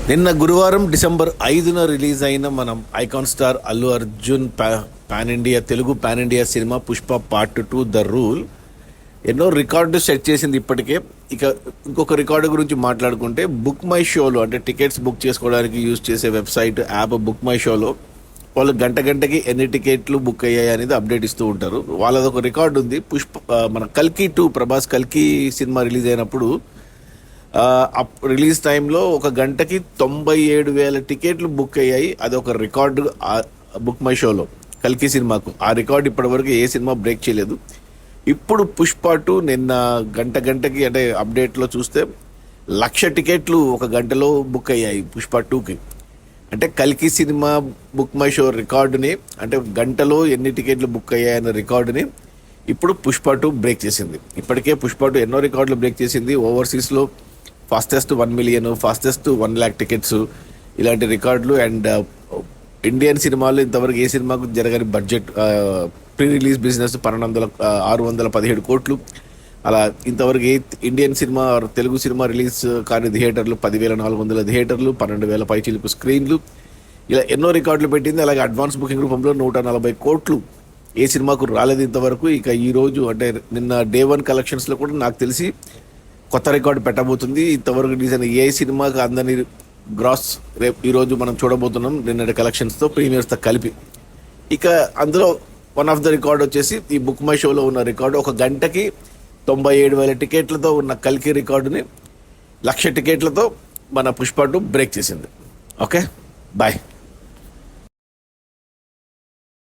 నిన్న గురువారం December 5న release అయిన మనం icon star Allu Arjun pan India Telugu pan India cinema Pushpa part 2 the rule ఎన్నో రికార్డు సెట్ చేసింది ఇప్పటికే. ఇక ఇంకొక రికార్డు గురించి మాట్లాడుకుంటే బుక్ మై షోలో, అంటే టికెట్స్ బుక్ చేసుకోవడానికి యూజ్ చేసే వెబ్సైట్ యాప్ బుక్ మై షోలో వాళ్ళు గంటకి ఎన్ని టికెట్లు బుక్ అయ్యాయి అనేది అప్డేట్ ఇస్తూ ఉంటారు. వాళ్ళది ఒక రికార్డు ఉంది. మన కల్కి 2 ప్రభాస్ కల్కి సినిమా రిలీజ్ అయినప్పుడు రిలీజ్ టైంలో ఒక గంటకి 97,000 టికెట్లు బుక్ అయ్యాయి. అది ఒక రికార్డు బుక్ మై షోలో కల్కి సినిమాకు. ఆ రికార్డు ఇప్పటివరకు ఏ సినిమా బ్రేక్ చేయలేదు. ఇప్పుడు పుష్ప 2 నిన్న గంటకి అంటే అప్డేట్లో చూస్తే 1,00,000 టికెట్లు ఒక గంటలో బుక్ అయ్యాయి పుష్ప 2కి. అంటే కల్కి సినిమా బుక్ మై షో రికార్డుని, అంటే గంటలో ఎన్ని టికెట్లు బుక్ అయ్యాయన్న రికార్డుని ఇప్పుడు పుష్ప 2 బ్రేక్ చేసింది. ఇప్పటికే పుష్ప 2 ఎన్నో రికార్డులు బ్రేక్ చేసింది. ఓవర్సీస్లో fastest 1 million, fastest 1 lakh tickets, ఇలాంటి రికార్డులు. అండ్ ఇండియన్ సినిమాలు ఇంతవరకు ఏ సినిమాకు జరగని బడ్జెట్ ప్రీ రిలీజ్ బిజినెస్ 617 కోట్లు. అలా ఇంతవరకు ఏ Indian cinema Telugu cinema release కానీ థియేటర్లు 10,400 థియేటర్లు, 12,000 పైచిలుకు స్క్రీన్లు, ఇలా ఎన్నో రికార్డులు పెట్టింది. అలాగే అడ్వాన్స్ బుకింగ్ రూపంలో 140 కోట్లు ఏ సినిమాకు రాలేదు ఇంతవరకు. ఇక ఈరోజు అంటే నిన్న డే 1 కలెక్షన్స్లో కూడా నాకు తెలిసి కొత్త రికార్డు పెట్టబోతుంది. ఇంతవరకు రిలీజ్ అయిన ఏ సినిమాకి అందని గ్రాస్ రేపు ఈరోజు మనం చూడబోతున్నాం నిన్నటి కలెక్షన్స్తో, ప్రీమియర్స్తో కలిపి. ఇక అందులో వన్ ఆఫ్ ద రికార్డ్ వచ్చేసి ఈ బుక్ మై షోలో ఉన్న రికార్డు. ఒక గంటకి 97,000 టికెట్లతో ఉన్న కల్కి రికార్డుని 1,00,000 టికెట్లతో మన పుష్ప 2 బ్రేక్ చేసింది. Okay, bye.